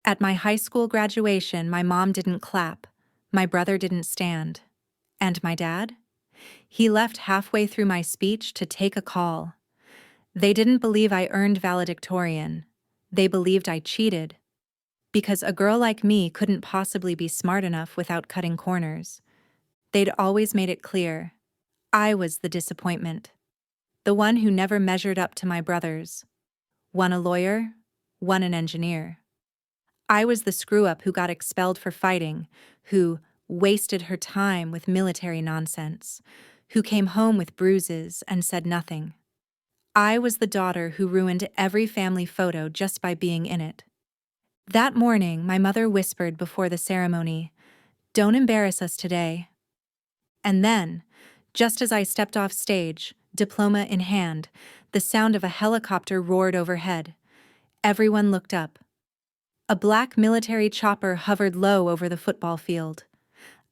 At my high school graduation, my mom didn't clap, my brother didn't stand. And my dad? He left halfway through my speech to take a call. They didn't believe I earned valedictorian. They believed I cheated. Because a girl like me couldn't possibly be smart enough without cutting corners. They'd always made it clear. I was the disappointment. The one who never measured up to my brothers. One a lawyer, one an engineer. I was the screw-up who got expelled for fighting, who wasted her time with military nonsense, who came home with bruises and said nothing. I was the daughter who ruined every family photo just by being in it. That morning, my mother whispered before the ceremony, "Don't embarrass us today." And then, just as I stepped off stage, diploma in hand, the sound of a helicopter roared overhead. Everyone looked up. A black military chopper hovered low over the football field.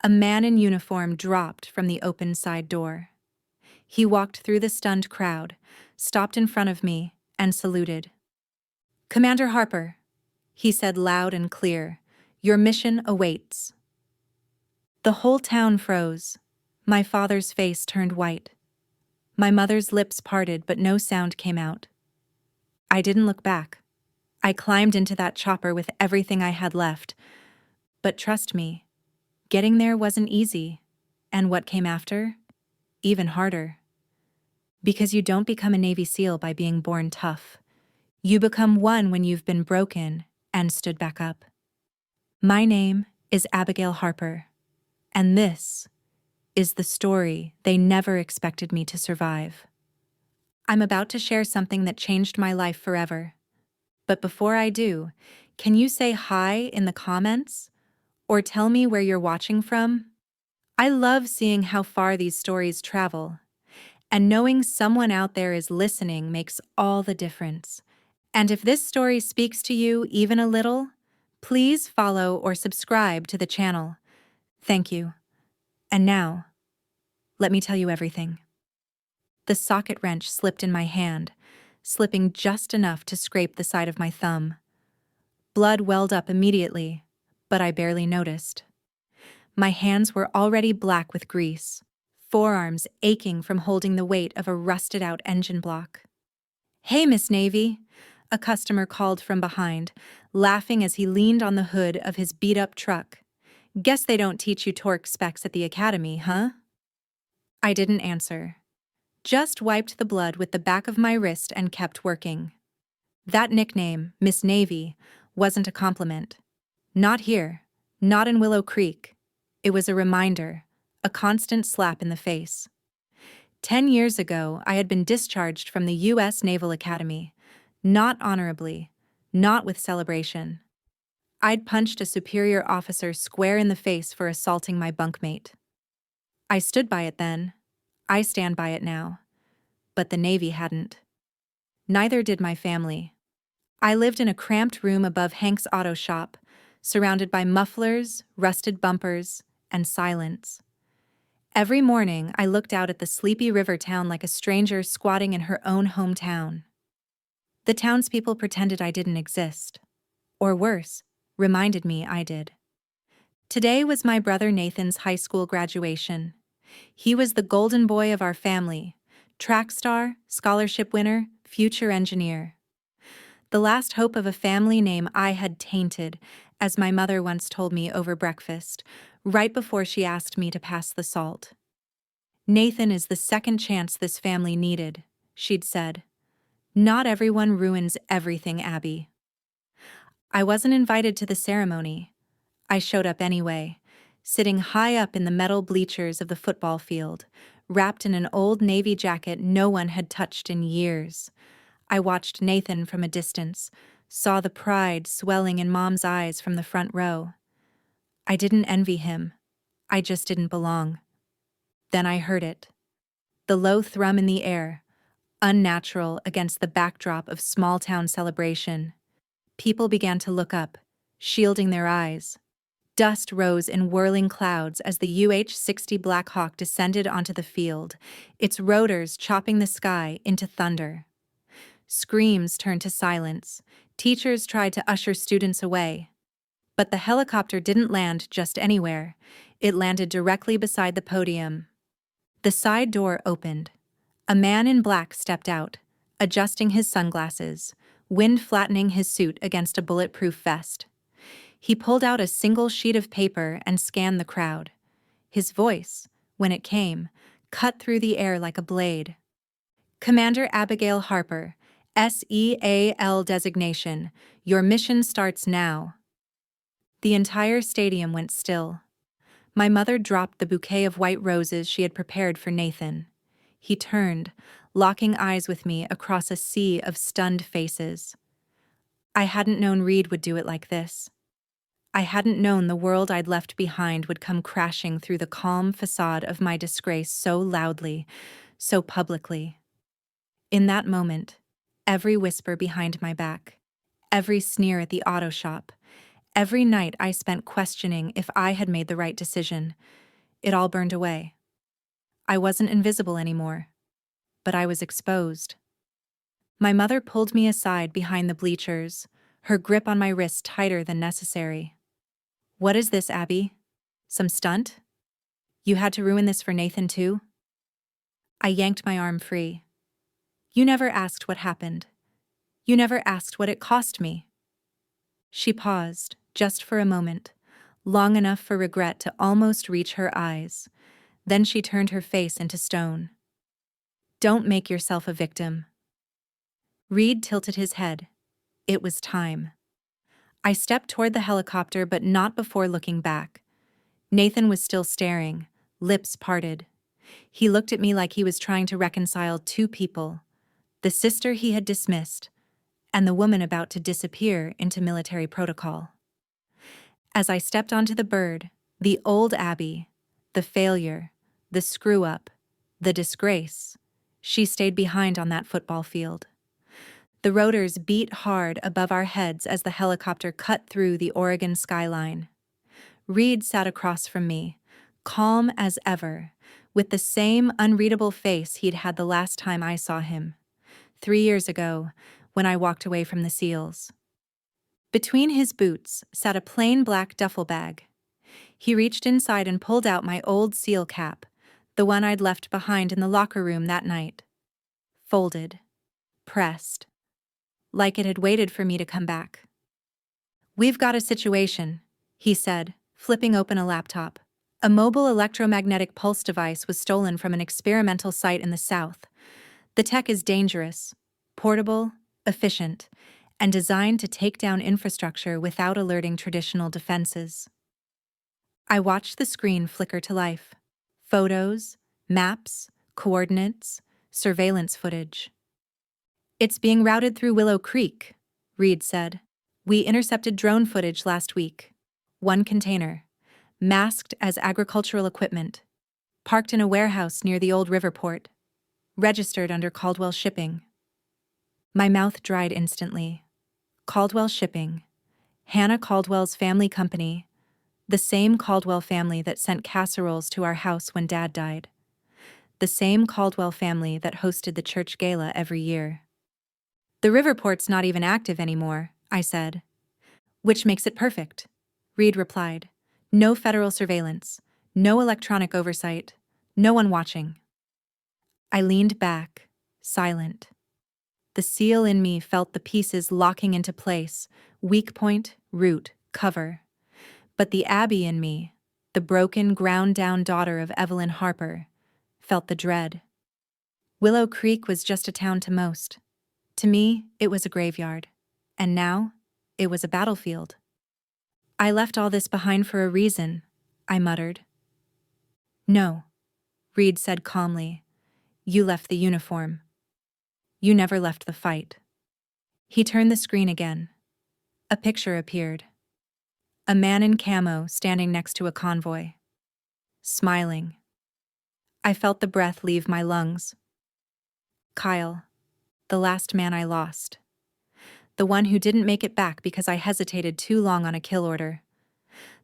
A man in uniform dropped from the open side door. He walked through the stunned crowd, stopped in front of me, and saluted. "Commander Harper," he said loud and clear, "your mission awaits." The whole town froze. My father's face turned white. My mother's lips parted, but no sound came out. I didn't look back. I climbed into that chopper with everything I had left. But trust me, getting there wasn't easy. And what came after? Even harder. Because you don't become a Navy SEAL by being born tough. You become one when you've been broken and stood back up. My name is Abigail Harper, and this is the story they never expected me to survive. I'm about to share something that changed my life forever. But before I do, can you say hi in the comments? Or tell me where you're watching from? I love seeing how far these stories travel. And knowing someone out there is listening makes all the difference. And if this story speaks to you even a little, please follow or subscribe to the channel. Thank you. And now, let me tell you everything. The socket wrench slipped in my hand, slipping just enough to scrape the side of my thumb. Blood welled up immediately, but I barely noticed. My hands were already black with grease, forearms aching from holding the weight of a rusted-out engine block. "Hey, Miss Navy," a customer called from behind, laughing as he leaned on the hood of his beat-up truck. "Guess they don't teach you torque specs at the academy, huh?" I didn't answer. Just wiped the blood with the back of my wrist and kept working. That nickname, Miss Navy, wasn't a compliment. Not here, not in Willow Creek. It was a reminder, a constant slap in the face. 10 years ago, I had been discharged from the U.S. Naval Academy. Not honorably, not with celebration. I'd punched a superior officer square in the face for assaulting my bunkmate. I stood by it then. I stand by it now. But the Navy hadn't. Neither did my family. I lived in a cramped room above Hank's auto shop, surrounded by mufflers, rusted bumpers, and silence. Every morning, I looked out at the sleepy river town like a stranger squatting in her own hometown. The townspeople pretended I didn't exist. Or worse, reminded me I did. Today was my brother Nathan's high school graduation. He was the golden boy of our family, track star, scholarship winner, future engineer. The last hope of a family name I had tainted, as my mother once told me over breakfast, right before she asked me to pass the salt. "Nathan is the second chance this family needed," she'd said. "Not everyone ruins everything, Abby." I wasn't invited to the ceremony. I showed up anyway, sitting high up in the metal bleachers of the football field, wrapped in an old Navy jacket no one had touched in years. I watched Nathan from a distance, saw the pride swelling in Mom's eyes from the front row. I didn't envy him. I just didn't belong. Then I heard it. The low thrum in the air, unnatural against the backdrop of small-town celebration. People began to look up, shielding their eyes. Dust rose in whirling clouds as the UH-60 Black Hawk descended onto the field, its rotors chopping the sky into thunder. Screams turned to silence. Teachers tried to usher students away. But the helicopter didn't land just anywhere. It landed directly beside the podium. The side door opened. A man in black stepped out, adjusting his sunglasses, wind flattening his suit against a bulletproof vest. He pulled out a single sheet of paper and scanned the crowd. His voice, when it came, cut through the air like a blade. Commander Abigail Harper, SEAL designation, your mission starts now. The entire stadium went still. My mother dropped the bouquet of white roses she had prepared for Nathan. He turned, locking eyes with me across a sea of stunned faces. I hadn't known Reed would do it like this. I hadn't known the world I'd left behind would come crashing through the calm facade of my disgrace so loudly, so publicly. In that moment, every whisper behind my back, every sneer at the auto shop, every night I spent questioning if I had made the right decision, it all burned away. I wasn't invisible anymore, but I was exposed. My mother pulled me aside behind the bleachers, her grip on my wrist tighter than necessary. "What is this, Abby? Some stunt? You had to ruin this for Nathan too?" I yanked my arm free. "You never asked what happened. You never asked what it cost me." She paused, just for a moment, long enough for regret to almost reach her eyes. Then she turned her face into stone. "Don't make yourself a victim." Reed tilted his head. It was time. I stepped toward the helicopter, but not before looking back. Nathan was still staring, lips parted. He looked at me like he was trying to reconcile two people, the sister he had dismissed, and the woman about to disappear into military protocol. As I stepped onto the bird, the old Abby, the failure, the screw-up, the disgrace, she stayed behind on that football field. The rotors beat hard above our heads as the helicopter cut through the Oregon skyline. Reed sat across from me, calm as ever, with the same unreadable face he'd had the last time I saw him, 3 years ago, when I walked away from the SEALs. Between his boots sat a plain black duffel bag. He reached inside and pulled out my old SEAL cap, the one I'd left behind in the locker room that night. Folded, pressed, like it had waited for me to come back. "We've got a situation," he said, flipping open a laptop. A mobile electromagnetic pulse device was stolen from an experimental site in the South. The tech is dangerous, portable, efficient, and designed to take down infrastructure without alerting traditional defenses. I watched the screen flicker to life. Photos, maps, coordinates, surveillance footage. "It's being routed through Willow Creek," Reed said. "We intercepted drone footage last week. One container, masked as agricultural equipment, parked in a warehouse near the old river port, registered under Caldwell Shipping." My mouth dried instantly. Caldwell Shipping, Hannah Caldwell's family company, the same Caldwell family that sent casseroles to our house when Dad died, the same Caldwell family that hosted the church gala every year. "The riverport's not even active anymore," I said. "Which makes it perfect," Reed replied. "No federal surveillance, no electronic oversight, no one watching." I leaned back, silent. The SEAL in me felt the pieces locking into place, weak point, root, cover. But the Abby in me, the broken, ground-down daughter of Evelyn Harper, felt the dread. Willow Creek was just a town to most. To me, it was a graveyard. And now, it was a battlefield. "I left all this behind for a reason," I muttered. "No," Reed said calmly. "You left the uniform. You never left the fight." He turned the screen again. A picture appeared. A man in camo standing next to a convoy. Smiling. I felt the breath leave my lungs. Kyle, the last man I lost. The one who didn't make it back because I hesitated too long on a kill order.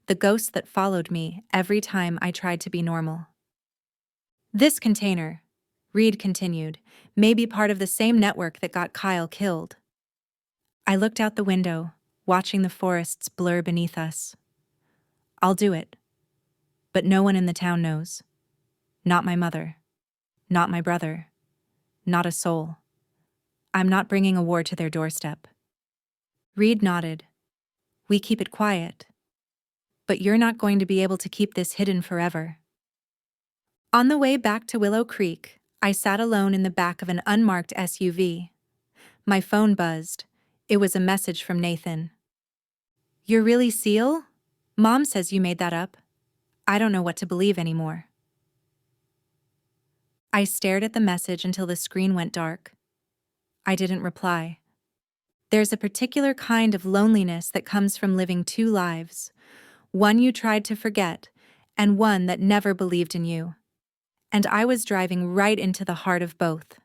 The ghost that followed me every time I tried to be normal. "This container," Reed continued, "may be part of the same network that got Kyle killed." I looked out the window, watching the forests blur beneath us. I'll do it. But no one in the town knows. Not my mother. Not my brother. Not a soul. I'm not bringing a war to their doorstep. Reed nodded. We keep it quiet. But you're not going to be able to keep this hidden forever. On the way back to Willow Creek, I sat alone in the back of an unmarked SUV. My phone buzzed. It was a message from Nathan. You're really Seal? Mom says you made that up. I don't know what to believe anymore. I stared at the message until the screen went dark. I didn't reply. There's a particular kind of loneliness that comes from living two lives. One you tried to forget, and one that never believed in you. And I was driving right into the heart of both.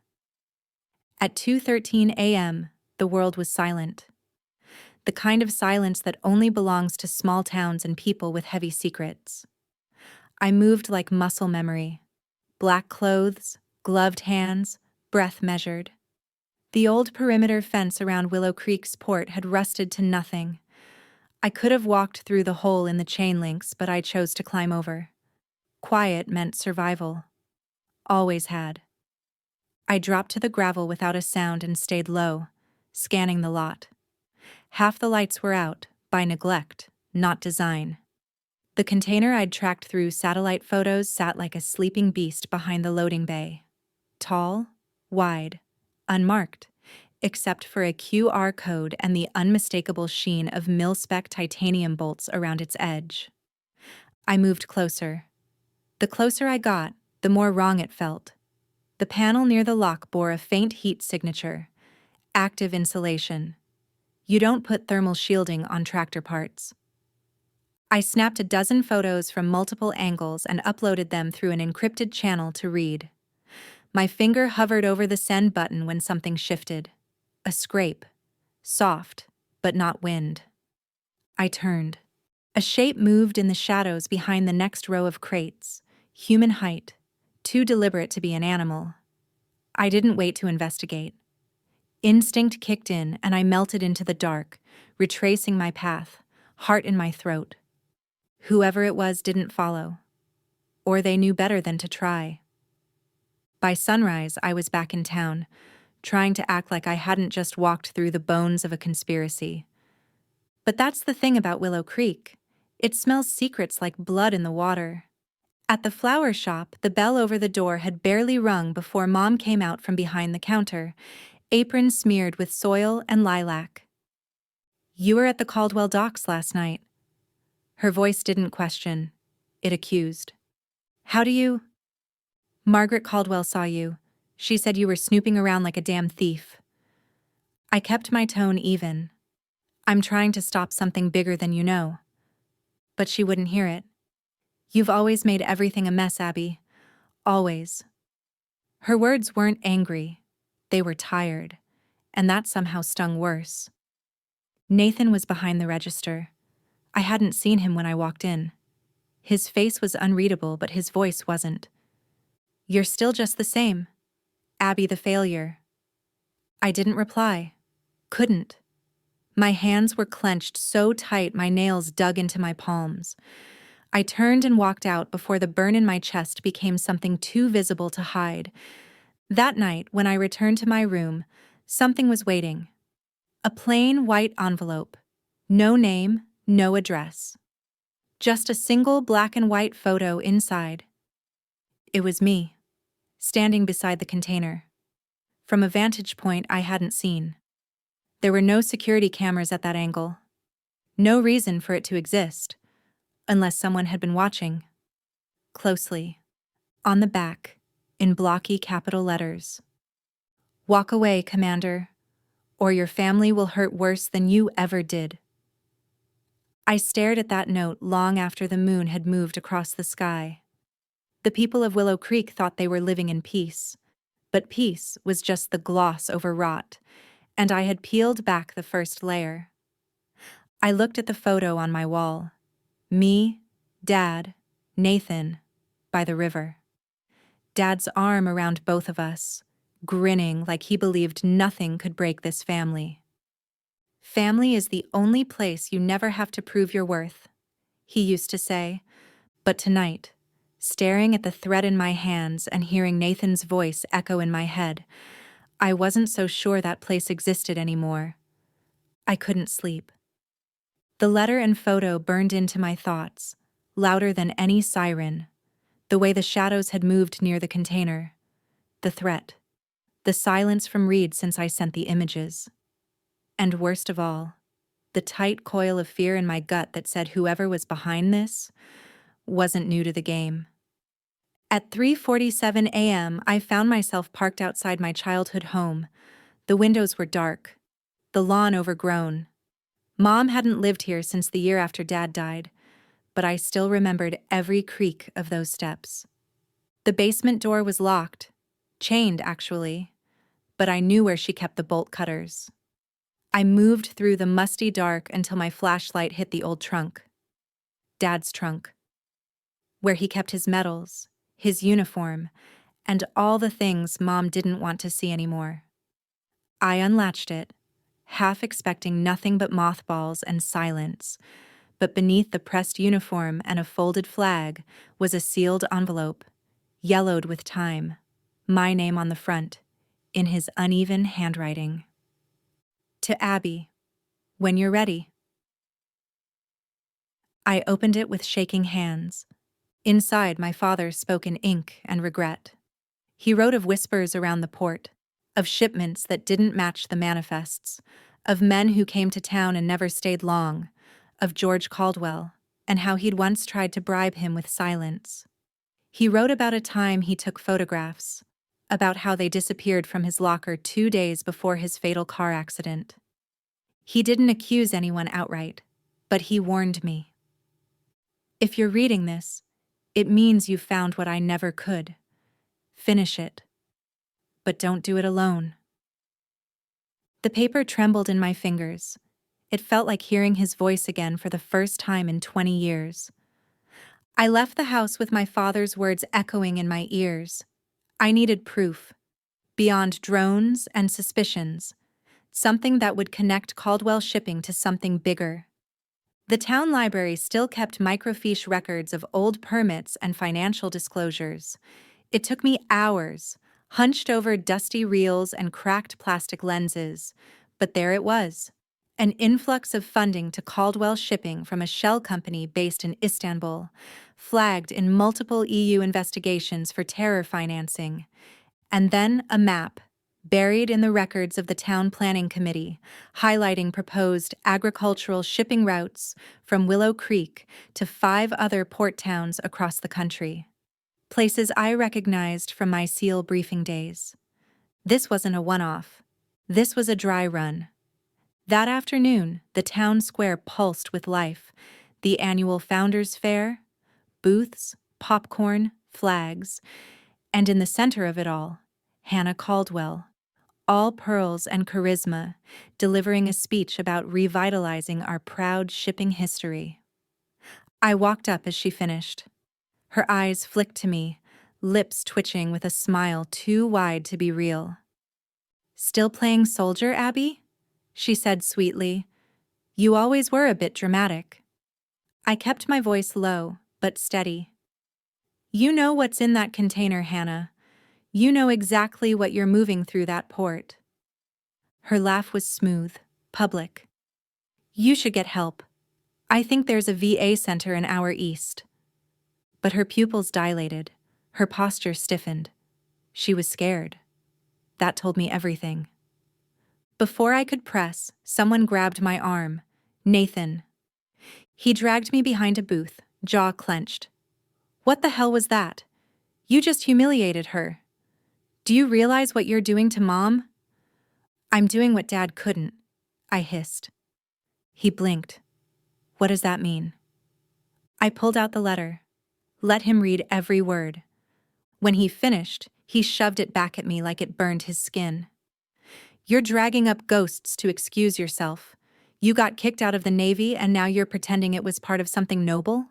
At 2:13 a.m., the world was silent. The kind of silence that only belongs to small towns and people with heavy secrets. I moved like muscle memory. Black clothes, gloved hands, breath measured. The old perimeter fence around Willow Creek's port had rusted to nothing. I could have walked through the hole in the chain links, but I chose to climb over. Quiet meant survival. Always had. I dropped to the gravel without a sound and stayed low, scanning the lot. Half the lights were out, by neglect, not design. The container I'd tracked through satellite photos sat like a sleeping beast behind the loading bay. Tall, wide, unmarked, except for a QR code and the unmistakable sheen of mil-spec titanium bolts around its edge. I moved closer. The closer I got, the more wrong it felt. The panel near the lock bore a faint heat signature. Active insulation. You don't put thermal shielding on tractor parts. I snapped a dozen photos from multiple angles and uploaded them through an encrypted channel to Reed. My finger hovered over the send button when something shifted. A scrape. Soft, but not wind. I turned. A shape moved in the shadows behind the next row of crates. Human height. Too deliberate to be an animal. I didn't wait to investigate. Instinct kicked in and I melted into the dark, retracing my path, heart in my throat. Whoever it was didn't follow. Or they knew better than to try. By sunrise, I was back in town, trying to act like I hadn't just walked through the bones of a conspiracy. But that's the thing about Willow Creek. It smells secrets like blood in the water. At the flower shop, the bell over the door had barely rung before Mom came out from behind the counter, apron smeared with soil and lilac. You were at the Caldwell docks last night. Her voice didn't question. It accused. How do you? Margaret Caldwell saw you. She said you were snooping around like a damn thief. I kept my tone even. I'm trying to stop something bigger than you know. But she wouldn't hear it. You've always made everything a mess, Abby. Always. Her words weren't angry. They were tired. And that somehow stung worse. Nathan was behind the register. I hadn't seen him when I walked in. His face was unreadable, but his voice wasn't. You're still just the same. Abby the failure. I didn't reply. Couldn't. My hands were clenched so tight my nails dug into my palms. I turned and walked out before the burn in my chest became something too visible to hide. That night, when I returned to my room, something was waiting. A plain white envelope. No name, no address. Just a single black and white photo inside. It was me, standing beside the container. From a vantage point I hadn't seen. There were no security cameras at that angle. No reason for it to exist, unless someone had been watching. Closely. On the back, in blocky capital letters. Walk away, Commander, or your family will hurt worse than you ever did. I stared at that note long after the moon had moved across the sky. The people of Willow Creek thought they were living in peace, but peace was just the gloss over rot, and I had peeled back the first layer. I looked at the photo on my wall. Me, Dad, Nathan, by the river. Dad's arm around both of us, grinning like he believed nothing could break this family. Family is the only place you never have to prove your worth, he used to say. But tonight, staring at the thread in my hands and hearing Nathan's voice echo in my head, I wasn't so sure that place existed anymore. I couldn't sleep. The letter and photo burned into my thoughts, louder than any siren, the way the shadows had moved near the container, the threat, the silence from Reed since I sent the images. And worst of all, the tight coil of fear in my gut that said whoever was behind this wasn't new to the game. At 3:47 a.m., I found myself parked outside my childhood home. The windows were dark, the lawn overgrown. Mom hadn't lived here since the year after Dad died, but I still remembered every creak of those steps. The basement door was locked, chained actually, but I knew where she kept the bolt cutters. I moved through the musty dark until my flashlight hit the old trunk. Dad's trunk, where he kept his medals, his uniform, and all the things Mom didn't want to see anymore. I unlatched it, half expecting nothing but mothballs and silence, but beneath the pressed uniform and a folded flag was a sealed envelope, yellowed with time, my name on the front, in his uneven handwriting. To Abby, when you're ready. I opened it with shaking hands. Inside, my father spoke in ink and regret. He wrote of whispers around the port, of shipments that didn't match the manifests, of men who came to town and never stayed long, of George Caldwell, and how he'd once tried to bribe him with silence. He wrote about a time he took photographs, about how they disappeared from his locker 2 days before his fatal car accident. He didn't accuse anyone outright, but he warned me. If you're reading this, it means you've found what I never could. Finish it. But don't do it alone. The paper trembled in my fingers. It felt like hearing his voice again for the first time in 20 years. I left the house with my father's words echoing in my ears. I needed proof, beyond drones and suspicions, something that would connect Caldwell Shipping to something bigger. The town library still kept microfiche records of old permits and financial disclosures. It took me hours, hunched over dusty reels and cracked plastic lenses, but there it was, an influx of funding to Caldwell Shipping from a shell company based in Istanbul, flagged in multiple EU investigations for terror financing, and then a map, buried in the records of the town planning committee, highlighting proposed agricultural shipping routes from Willow Creek to 5 other port towns across the country. Places I recognized from my SEAL briefing days. This wasn't a one-off. This was a dry run. That afternoon, the town square pulsed with life. The annual Founders Fair, booths, popcorn, flags, and in the center of it all, Hannah Caldwell, all pearls and charisma, delivering a speech about revitalizing our proud shipping history. I walked up as she finished. Her eyes flicked to me, lips twitching with a smile too wide to be real. "Still playing soldier, Abby?" she said sweetly. "You always were a bit dramatic." I kept my voice low, but steady. "You know what's in that container, Hannah. You know exactly what you're moving through that port." Her laugh was smooth, public. "You should get help. I think there's a VA center in our east." But her pupils dilated, her posture stiffened. She was scared. That told me everything. Before I could press, someone grabbed my arm. Nathan. He dragged me behind a booth, jaw clenched. "What the hell was that? You just humiliated her. Do you realize what you're doing to Mom?" "I'm doing what Dad couldn't," I hissed. He blinked. "What does that mean?" I pulled out the letter. Let him read every word. When he finished, he shoved it back at me like it burned his skin. "You're dragging up ghosts to excuse yourself. You got kicked out of the Navy and now you're pretending it was part of something noble?"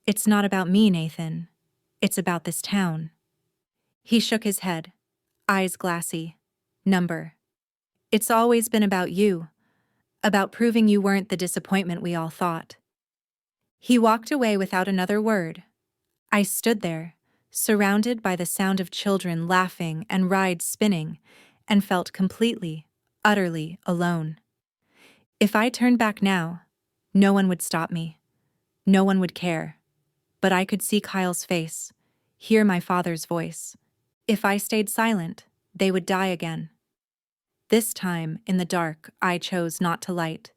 "It's not about me, Nathan. It's about this town." He shook his head, eyes glassy. "Number. It's always been about you. About proving you weren't the disappointment we all thought. He walked away without another word. I stood there, surrounded by the sound of children laughing and rides spinning, and felt completely, utterly alone. If I turned back now, no one would stop me. No one would care. But I could see Kyle's face, hear my father's voice. If I stayed silent, they would die again. This time, in the dark, I chose not to light.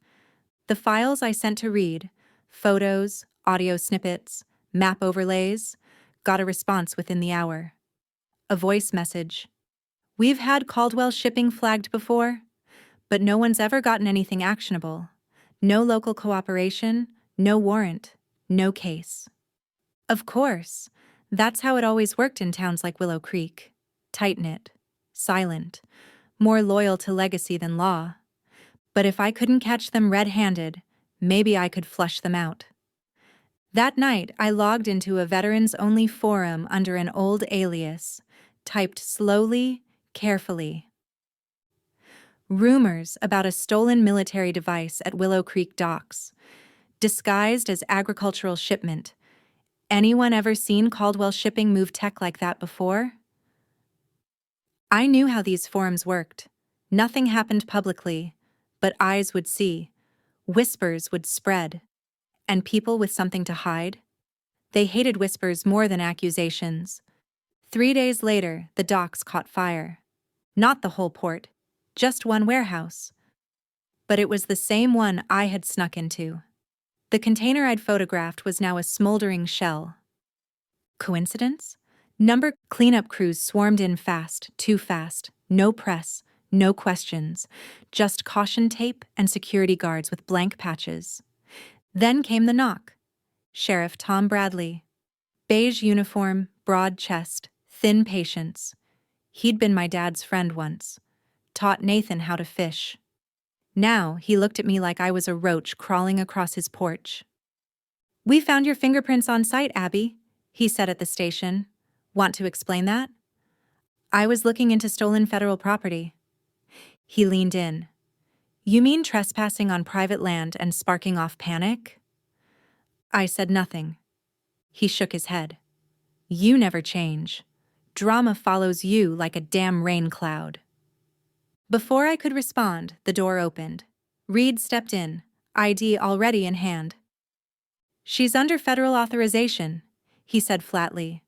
The files I sent to read, photos, audio snippets, map overlays, got a response within the hour. A voice message. We've had Caldwell shipping flagged before, but no one's ever gotten anything actionable. No local cooperation, no warrant, no case. Of course, that's how it always worked in towns like Willow Creek. Tight-knit, silent, more loyal to legacy than law. But if I couldn't catch them red-handed, maybe I could flush them out. That night, I logged into a veterans-only forum under an old alias, typed slowly, carefully. Rumors about a stolen military device at Willow Creek docks, disguised as agricultural shipment. Anyone ever seen Caldwell Shipping move tech like that before? I knew how these forums worked. Nothing happened publicly, but eyes would see, whispers would spread, and people with something to hide. They hated whispers more than accusations. 3 days later, the docks caught fire. Not the whole port, just one warehouse. But it was the same one I had snuck into. The container I'd photographed was now a smoldering shell. Coincidence? Number cleanup crews swarmed in fast, too fast, no press, no questions, just caution tape and security guards with blank patches. Then came the knock. Sheriff Tom Bradley. Beige uniform, broad chest, thin patience. He'd been my dad's friend once. Taught Nathan how to fish. Now he looked at me like I was a roach crawling across his porch. "We found your fingerprints on site, Abby," he said at the station. "Want to explain that?" I was looking into stolen federal property. He leaned in. "You mean trespassing on private land and sparking off panic?" I said nothing. He shook his head. "You never change. Drama follows you like a damn rain cloud." Before I could respond, the door opened. Reed stepped in, ID already in hand. "She's under federal authorization," he said flatly.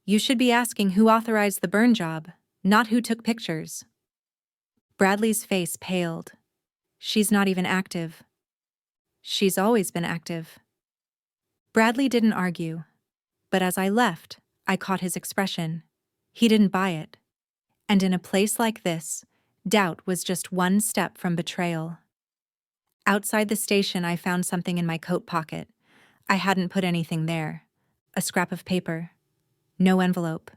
"You should be asking who authorized the burn job, not who took pictures." Bradley's face paled. "She's not even active." "She's always been active." Bradley didn't argue, but as I left, I caught his expression. He didn't buy it. And in a place like this, doubt was just one step from betrayal. Outside the station, I found something in my coat pocket. I hadn't put anything there. A scrap of paper. No envelope.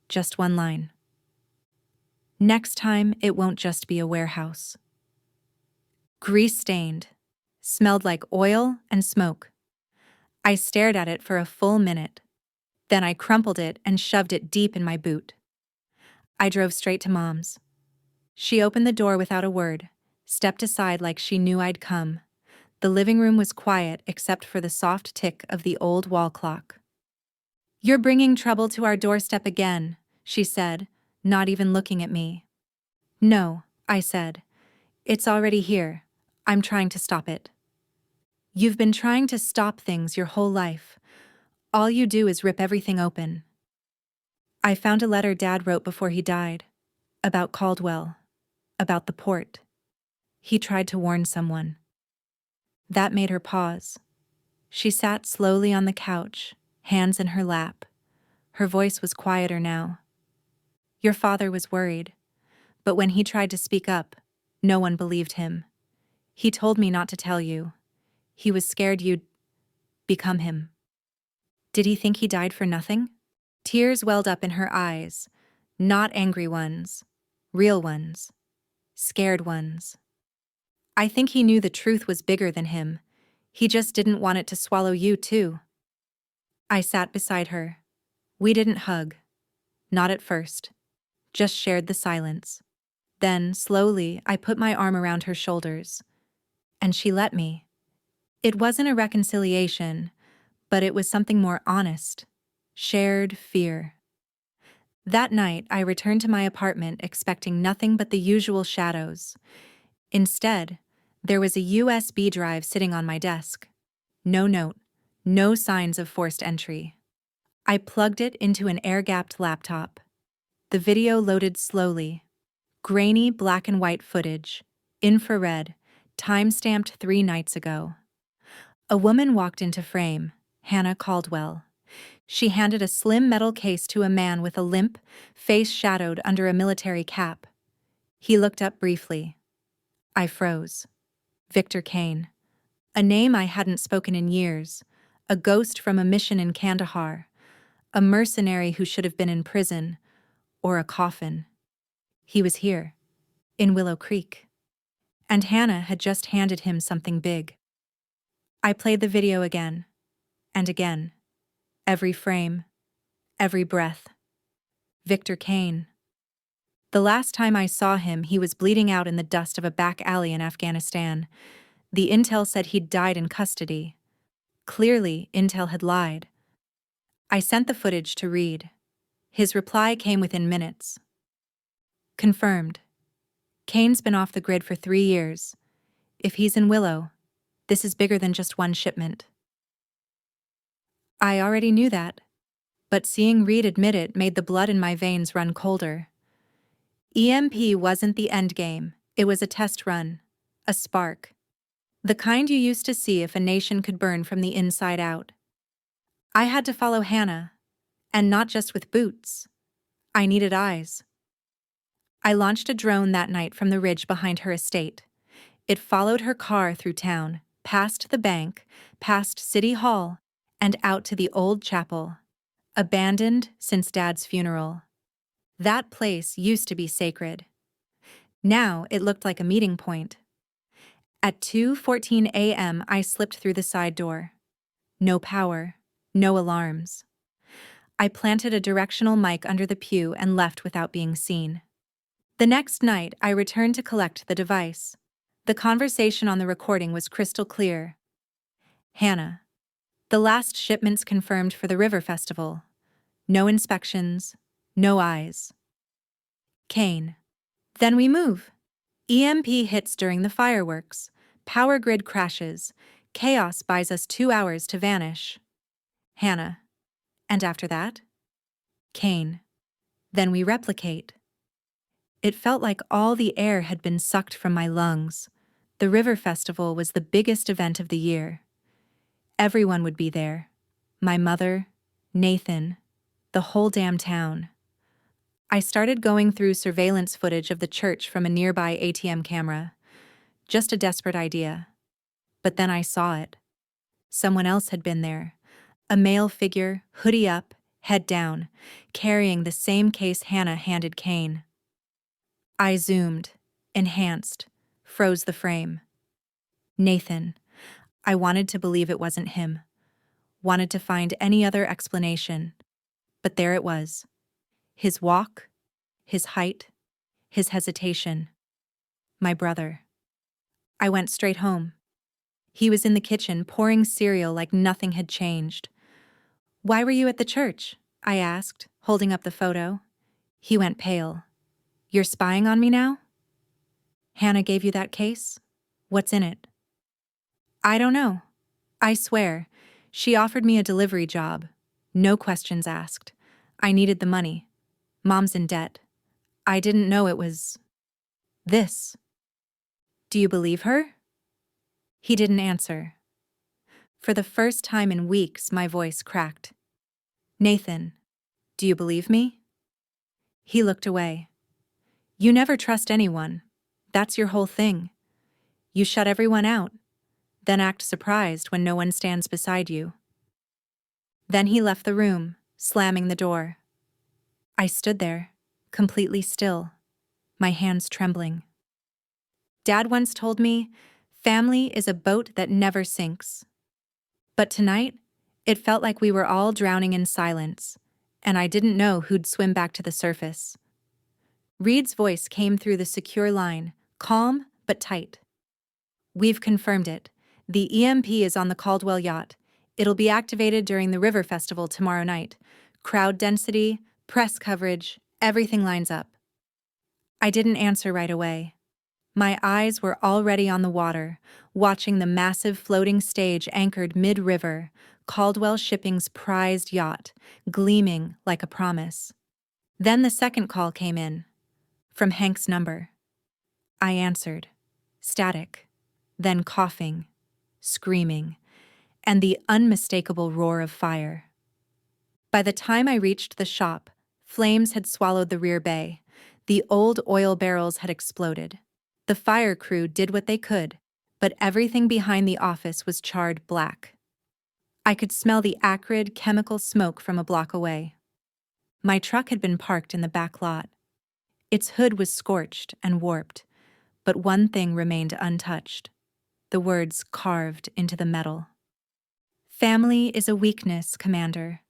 Just one line. "Next time, it won't just be a warehouse." Grease-stained. Smelled like oil and smoke. I stared at it for a full minute. Then I crumpled it and shoved it deep in my boot. I drove straight to Mom's. She opened the door without a word, stepped aside like she knew I'd come. The living room was quiet except for the soft tick of the old wall clock. "You're bringing trouble to our doorstep again," she said, not even looking at me. "No," I said. "It's already here. I'm trying to stop it." "You've been trying to stop things your whole life. All you do is rip everything open." I found a letter Dad wrote before he died. About Caldwell. About the port. He tried to warn someone. That made her pause. She sat slowly on the couch, hands in her lap. Her voice was quieter now. "Your father was worried, but when he tried to speak up, no one believed him. He told me not to tell you. He was scared you'd become him." "Did he think he died for nothing?" Tears welled up in her eyes, not angry ones, real ones, scared ones. "I think he knew the truth was bigger than him. He just didn't want it to swallow you, too." I sat beside her. We didn't hug. Not at first. Just shared the silence. Then, slowly, I put my arm around her shoulders. And she let me. It wasn't a reconciliation, but it was something more honest. Shared fear. That night, I returned to my apartment expecting nothing but the usual shadows. Instead, there was a USB drive sitting on my desk. No note, no signs of forced entry. I plugged it into an air-gapped laptop. The video loaded slowly. Grainy black and white footage. Infrared. Time-stamped 3 nights ago. A woman walked into frame, Hannah Caldwell. She handed a slim metal case to a man with a limp, face shadowed under a military cap. He looked up briefly. I froze. Victor Kane. A name I hadn't spoken in years. A ghost from a mission in Kandahar. A mercenary who should have been in prison. Or a coffin. He was here. In Willow Creek. And Hannah had just handed him something big. I played the video again. And again. Every frame. Every breath. Victor Kane. The last time I saw him, he was bleeding out in the dust of a back alley in Afghanistan. The intel said he'd died in custody. Clearly, intel had lied. I sent the footage to Reed. His reply came within minutes. Confirmed. Kane's been off the grid for 3 years. If he's in Willow, this is bigger than just one shipment. I already knew that, but seeing Reed admit it made the blood in my veins run colder. EMP wasn't the endgame, it was a test run, a spark. The kind you used to see if a nation could burn from the inside out. I had to follow Hannah, and not just with boots. I needed eyes. I launched a drone that night from the ridge behind her estate. It followed her car through town, past the bank, past City Hall, and out to the old chapel, abandoned since Dad's funeral. That place used to be sacred. Now it looked like a meeting point. At 2:14 a.m. I slipped through the side door. No power, no alarms. I planted a directional mic under the pew and left without being seen. The next night, I returned to collect the device. The conversation on the recording was crystal clear. Hannah. The last shipments confirmed for the River Festival. No inspections, no eyes. Kane. Then we move. EMP hits during the fireworks. Power grid crashes. Chaos buys us 2 hours to vanish. Hannah. And after that? Kane. Then we replicate. It felt like all the air had been sucked from my lungs. The River Festival was the biggest event of the year. Everyone would be there. My mother, Nathan, the whole damn town. I started going through surveillance footage of the church from a nearby ATM camera. Just a desperate idea. But then I saw it. Someone else had been there. A male figure, hoodie up, head down, carrying the same case Hannah handed Kane. I zoomed, enhanced, froze the frame. Nathan. I wanted to believe it wasn't him. Wanted to find any other explanation. But there it was. His walk, his height, his hesitation. My brother. I went straight home. He was in the kitchen pouring cereal like nothing had changed. Why were you at the church? I asked, holding up the photo. He went pale. You're spying on me now? Hannah gave you that case? What's in it? I don't know. I swear. She offered me a delivery job. No questions asked. I needed the money. Mom's in debt. I didn't know it was this. Do you believe her? He didn't answer. For the first time in weeks, my voice cracked. Nathan, do you believe me? He looked away. You never trust anyone. That's your whole thing. You shut everyone out, then act surprised when no one stands beside you. Then he left the room, slamming the door. I stood there, completely still, my hands trembling. Dad once told me, family is a boat that never sinks. But tonight, it felt like we were all drowning in silence, and I didn't know who'd swim back to the surface. Reed's voice came through the secure line, calm but tight. We've confirmed it. The EMP is on the Caldwell yacht. It'll be activated during the River Festival tomorrow night. Crowd density, press coverage, everything lines up. I didn't answer right away. My eyes were already on the water, watching the massive floating stage anchored mid-river, Caldwell Shipping's prized yacht, gleaming like a promise. Then the second call came in, from Hank's number. I answered. Static, then coughing, screaming, and the unmistakable roar of fire. By the time I reached the shop, flames had swallowed the rear bay. The old oil barrels had exploded. The fire crew did what they could, but everything behind the office was charred black. I could smell the acrid, chemical smoke from a block away. My truck had been parked in the back lot. Its hood was scorched and warped, but one thing remained untouched. The words carved into the metal. Family is a weakness, Commander.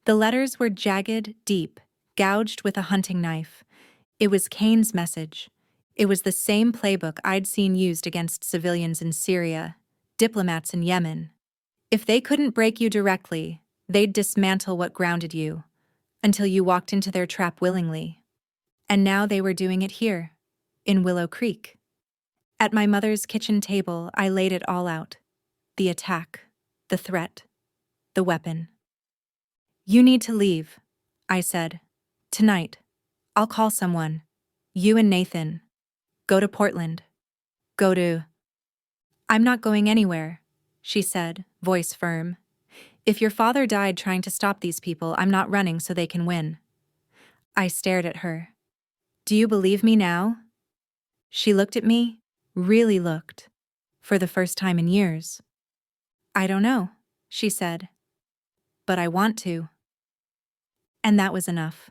The letters were jagged, deep, gouged with a hunting knife. It was Kane's message. It was the same playbook I'd seen used against civilians in Syria, diplomats in Yemen. If they couldn't break you directly, they'd dismantle what grounded you, until you walked into their trap willingly. And now they were doing it here, in Willow Creek. At my mother's kitchen table, I laid it all out. The attack, the threat, the weapon. You need to leave, I said. Tonight. I'll call someone. You and Nathan. Go to Portland. Go to... I'm not going anywhere, she said, voice firm. If your father died trying to stop these people, I'm not running so they can win. I stared at her. Do you believe me now? She looked at me, really looked, for the first time in years. I don't know, she said. But I want to. And that was enough.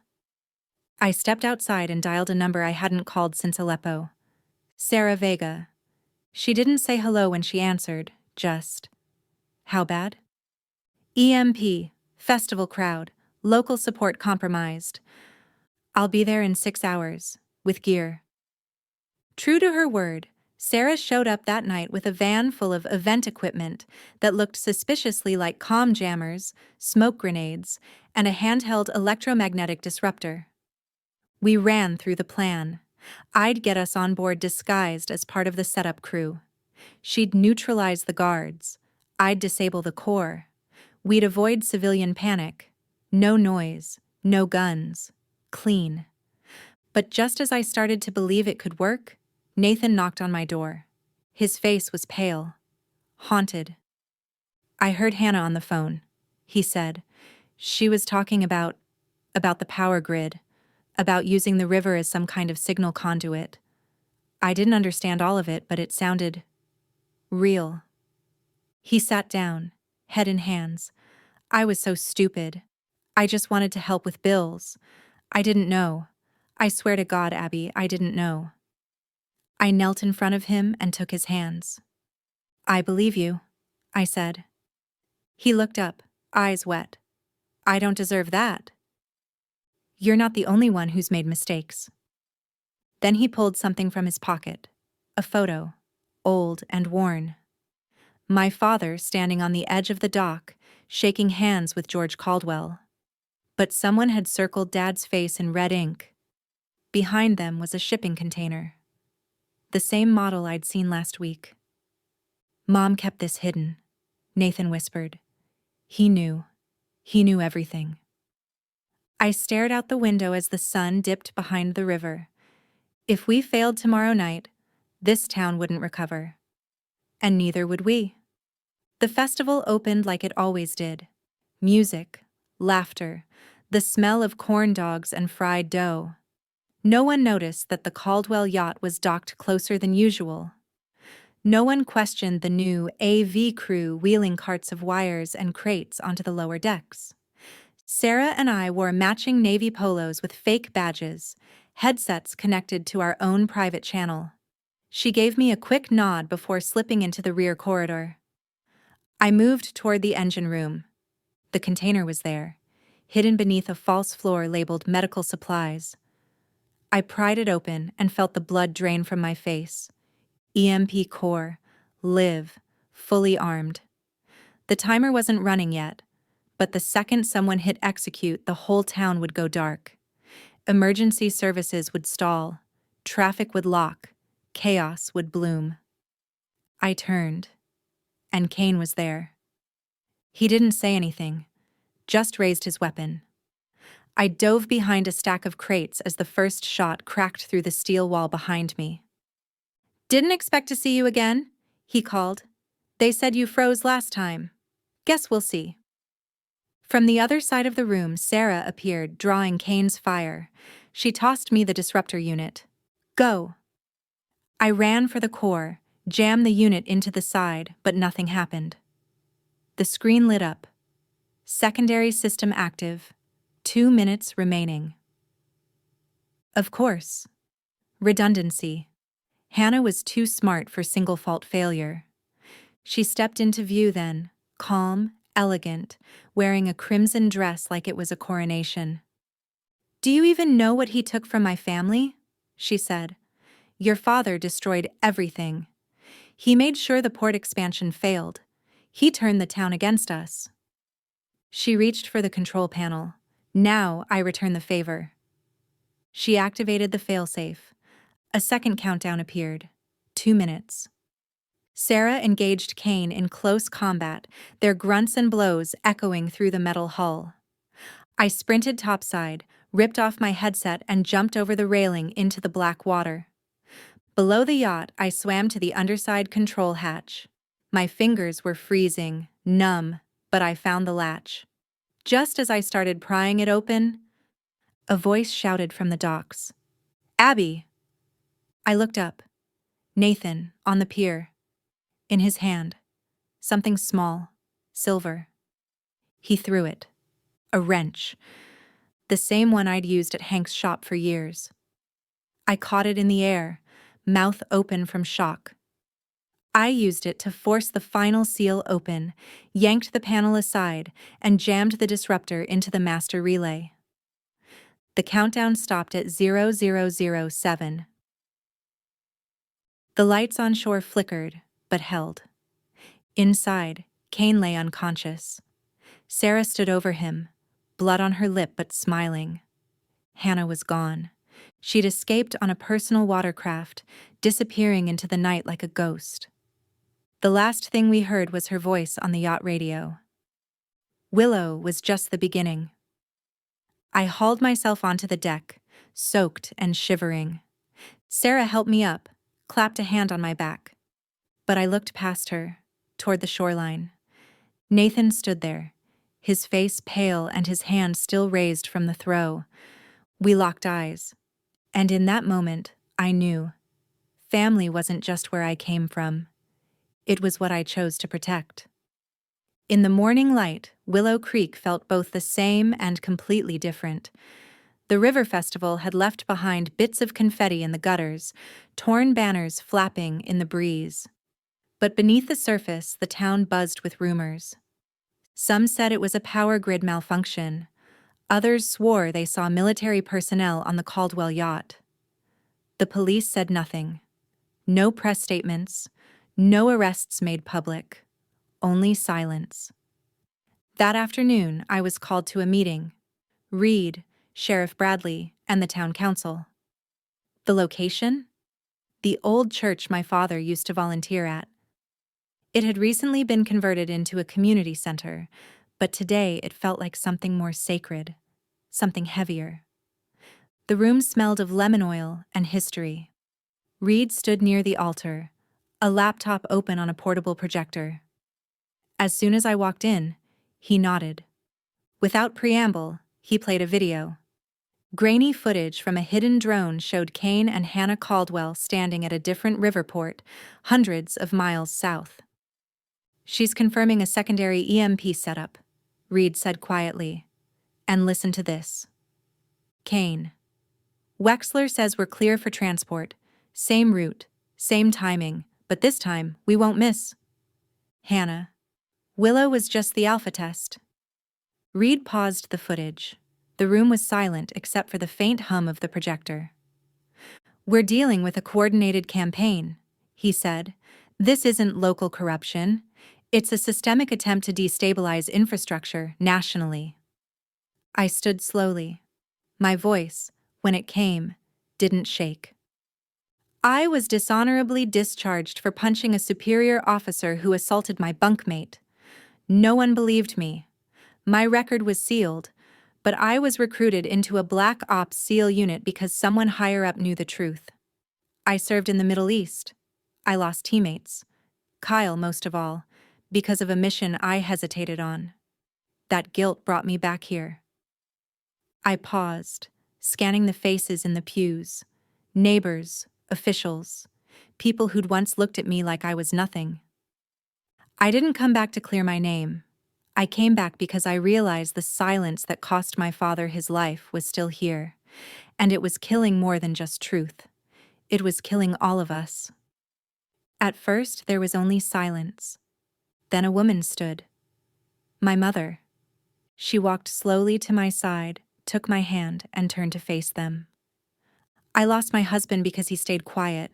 I stepped outside and dialed a number I hadn't called since Aleppo. Sarah Vega. She didn't say hello when she answered, just, how bad? EMP, festival crowd, local support compromised. I'll be there in 6 hours, with gear. True to her word, Sarah showed up that night with a van full of event equipment that looked suspiciously like comm jammers, smoke grenades, and a handheld electromagnetic disruptor. We ran through the plan. I'd get us on board disguised as part of the setup crew. She'd neutralize the guards. I'd disable the core. We'd avoid civilian panic. No noise, no guns. Clean. But just as I started to believe it could work, Nathan knocked on my door. His face was pale. Haunted. I heard Hannah on the phone, he said. She was talking about the power grid, about using the river as some kind of signal conduit. I didn't understand all of it, but it sounded real. He sat down, head in hands. I was so stupid. I just wanted to help with bills. I didn't know. I swear to God, Abby, I didn't know. I knelt in front of him and took his hands. I believe you, I said. He looked up, eyes wet. I don't deserve that. You're not the only one who's made mistakes. Then he pulled something from his pocket, a photo, old and worn. My father standing on the edge of the dock, shaking hands with George Caldwell. But someone had circled Dad's face in red ink. Behind them was a shipping container. The same model I'd seen last week. Mom kept this hidden, Nathan whispered. He knew everything. I stared out the window as the sun dipped behind the river. If we failed tomorrow night, this town wouldn't recover. And neither would we. The festival opened like it always did. Music, laughter, the smell of corn dogs and fried dough. No one noticed that the Caldwell yacht was docked closer than usual. No one questioned the new AV crew wheeling carts of wires and crates onto the lower decks. Sarah and I wore matching navy polos with fake badges, headsets connected to our own private channel. She gave me a quick nod before slipping into the rear corridor. I moved toward the engine room. The container was there, hidden beneath a false floor labeled medical supplies. I pried it open and felt the blood drain from my face. EMP core, live, fully armed. The timer wasn't running yet, but the second someone hit execute, the whole town would go dark. Emergency services would stall, traffic would lock, chaos would bloom. I turned, and Kane was there. He didn't say anything, just raised his weapon. I dove behind a stack of crates as the first shot cracked through the steel wall behind me. "Didn't expect to see you again," he called. "They said you froze last time. Guess we'll see." From the other side of the room, Sarah appeared, drawing Kane's fire. She tossed me the disruptor unit. "Go." I ran for the core, jammed the unit into the side, but nothing happened. The screen lit up. Secondary system active. 2 minutes remaining. Of course. Redundancy. Hannah was too smart for single-fault failure. She stepped into view then, calm, elegant, wearing a crimson dress like it was a coronation. "Do you even know what he took from my family?" she said. "Your father destroyed everything. He made sure the port expansion failed. He turned the town against us." She reached for the control panel. "Now I return the favor." She activated the failsafe. A second countdown appeared. 2 minutes. Sarah engaged Kane in close combat, their grunts and blows echoing through the metal hull. I sprinted topside, ripped off my headset, and jumped over the railing into the black water. Below the yacht, I swam to the underside control hatch. My fingers were freezing, numb, but I found the latch. Just as I started prying it open, a voice shouted from the docks. "Abby!" I looked up. Nathan, on the pier. In his hand, something small, silver. He threw it. A wrench. The same one I'd used at Hank's shop for years. I caught it in the air, mouth open from shock. I used it to force the final seal open, yanked the panel aside, and jammed the disruptor into the master relay. The countdown stopped at 0007. The lights on shore flickered, but held. Inside, Kane lay unconscious. Sarah stood over him, blood on her lip but smiling. Hannah was gone. She'd escaped on a personal watercraft, disappearing into the night like a ghost. The last thing we heard was her voice on the yacht radio. Willow was just the beginning. I hauled myself onto the deck, soaked and shivering. Sarah helped me up, clapped a hand on my back. But I looked past her, toward the shoreline. Nathan stood there, his face pale and his hand still raised from the throw. We locked eyes. And in that moment, I knew. Family wasn't just where I came from. It was what I chose to protect. In the morning light, Willow Creek felt both the same and completely different. The River Festival had left behind bits of confetti in the gutters, torn banners flapping in the breeze. But beneath the surface, the town buzzed with rumors. Some said it was a power grid malfunction. Others swore they saw military personnel on the Caldwell yacht. The police said nothing. No press statements, no arrests made public, only silence. That afternoon, I was called to a meeting. Reed, Sheriff Bradley, and the town council. The location? The old church my father used to volunteer at. It had recently been converted into a community center, but today it felt like something more sacred, something heavier. The room smelled of lemon oil and history. Reed stood near the altar, a laptop open on a portable projector. As soon as I walked in, he nodded. Without preamble, he played a video. Grainy footage from a hidden drone showed Kane and Hannah Caldwell standing at a different river port, hundreds of miles south. "She's confirming a secondary EMP setup," Reed said quietly. "And listen to this." Kane. "Wexler says we're clear for transport. Same route, same timing, but this time we won't miss." Hannah. "Willow was just the alpha test." Reed paused the footage. The room was silent except for the faint hum of the projector. "We're dealing with a coordinated campaign," he said. This isn't local corruption. It's a systemic attempt to destabilize infrastructure nationally. I stood slowly. My voice, when it came, didn't shake. I was dishonorably discharged for punching a superior officer who assaulted my bunkmate. No one believed me. My record was sealed, but I was recruited into a Black Ops SEAL unit because someone higher up knew the truth. I served in the Middle East. I lost teammates. Kyle most of all, because of a mission I hesitated on. That guilt brought me back here. I paused, scanning the faces in the pews. Neighbors, officials, people who'd once looked at me like I was nothing. I didn't come back to clear my name. I came back because I realized the silence that cost my father his life was still here, and it was killing more than just truth. It was killing all of us. At first, there was only silence. Then a woman stood. My mother. She walked slowly to my side, took my hand, and turned to face them. I lost my husband because he stayed quiet.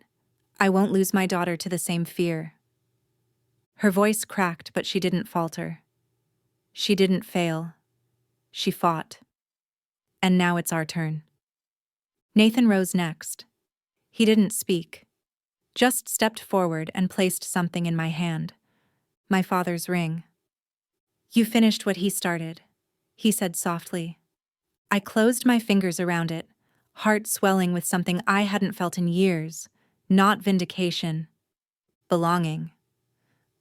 I won't lose my daughter to the same fear. Her voice cracked, but she didn't falter. She didn't fail. She fought. And now it's our turn. Nathan rose next. He didn't speak, just stepped forward and placed something in my hand. My father's ring. You finished what he started, he said softly. I closed my fingers around it, heart swelling with something I hadn't felt in years, not vindication, belonging.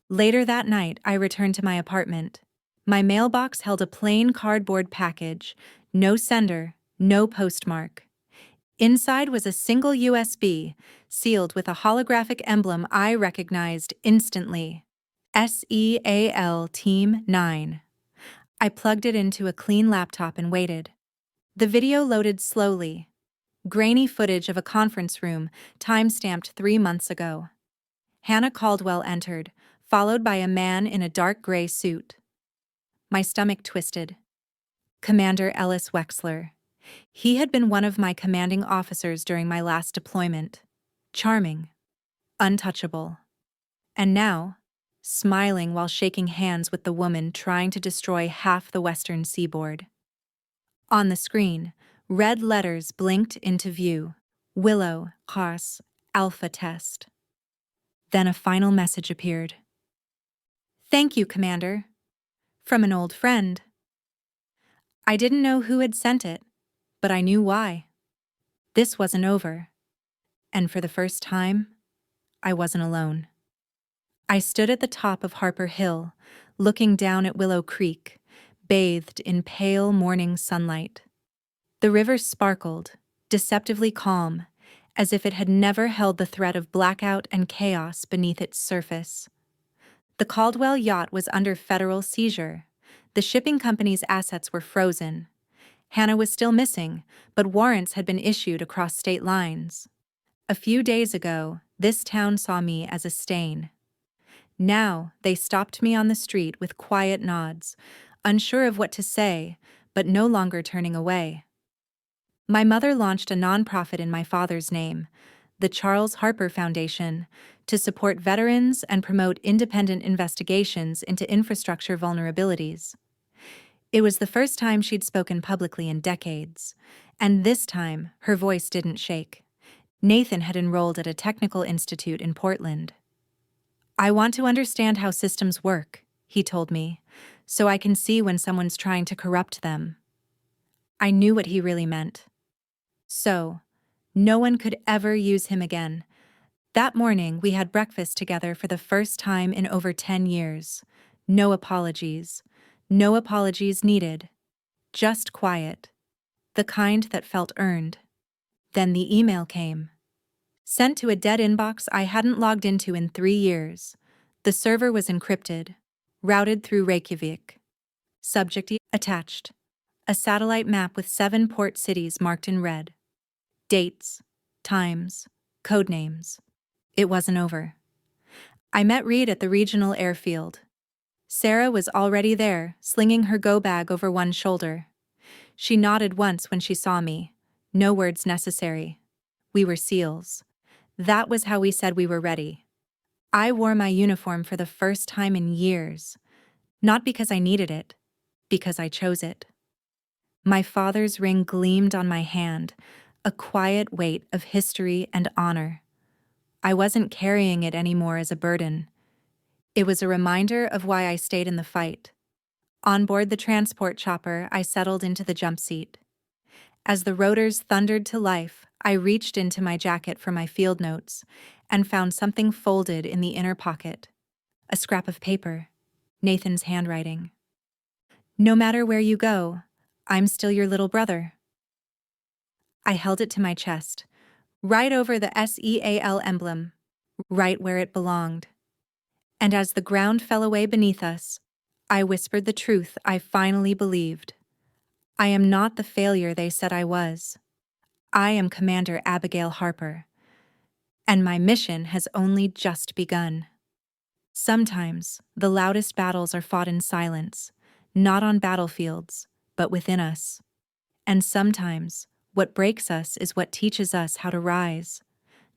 Later that night, I returned to my apartment. My mailbox held a plain cardboard package, no sender, no postmark. Inside was a single USB, sealed with a holographic emblem I recognized instantly. SEAL Team 9. I plugged it into a clean laptop and waited. The video loaded slowly. Grainy footage of a conference room, time-stamped 3 months ago. Hannah Caldwell entered, followed by a man in a dark gray suit. My stomach twisted. Commander Ellis Wexler. He had been one of my commanding officers during my last deployment. Charming. Untouchable. And now, smiling while shaking hands with the woman trying to destroy half the western seaboard. On the screen, red letters blinked into view. Willow, Haas, Alpha Test. Then a final message appeared. Thank you, Commander. From an old friend. I didn't know who had sent it, but I knew why. This wasn't over. And for the first time, I wasn't alone. I stood at the top of Harper Hill, looking down at Willow Creek, bathed in pale morning sunlight. The river sparkled, deceptively calm, as if it had never held the threat of blackout and chaos beneath its surface. The Caldwell yacht was under federal seizure. The shipping company's assets were frozen. Hannah was still missing, but warrants had been issued across state lines. A few days ago, this town saw me as a stain. Now, they stopped me on the street with quiet nods, unsure of what to say, but no longer turning away. My mother launched a nonprofit in my father's name, the Charles Harper Foundation, to support veterans and promote independent investigations into infrastructure vulnerabilities. It was the first time she'd spoken publicly in decades, and this time her voice didn't shake. Nathan had enrolled at a technical institute in Portland. I want to understand how systems work, he told me, so I can see when someone's trying to corrupt them. I knew what he really meant. So, no one could ever use him again. That morning, we had breakfast together for the first time in over 10 years. No apologies. No apologies needed. Just quiet. The kind that felt earned. Then the email came. Sent to a dead inbox I hadn't logged into in 3 years. The server was encrypted. Routed through Reykjavik. Subject attached. A satellite map with 7 port cities marked in red. Dates, times, code names. It wasn't over. I met Reed at the regional airfield. Sarah was already there, slinging her go bag over one shoulder. She nodded once when she saw me. No words necessary. We were SEALs. That was how we said we were ready. I wore my uniform for the first time in years, not because I needed it, because I chose it. My father's ring gleamed on my hand, a quiet weight of history and honor. I wasn't carrying it anymore as a burden. It was a reminder of why I stayed in the fight. On board the transport chopper, I settled into the jump seat. As the rotors thundered to life, I reached into my jacket for my field notes and found something folded in the inner pocket. A scrap of paper. Nathan's handwriting. No matter where you go, I'm still your little brother. I held it to my chest, right over the SEAL emblem, right where it belonged. And as the ground fell away beneath us, I whispered the truth I finally believed. I am not the failure they said I was. I am Commander Abigail Harper, and my mission has only just begun. Sometimes, the loudest battles are fought in silence, not on battlefields, but within us. And sometimes, what breaks us is what teaches us how to rise,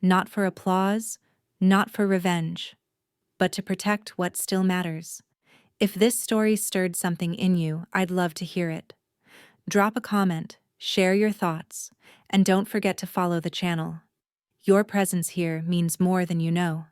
not for applause, not for revenge, but to protect what still matters. If this story stirred something in you, I'd love to hear it. Drop a comment, share your thoughts, and don't forget to follow the channel. Your presence here means more than you know.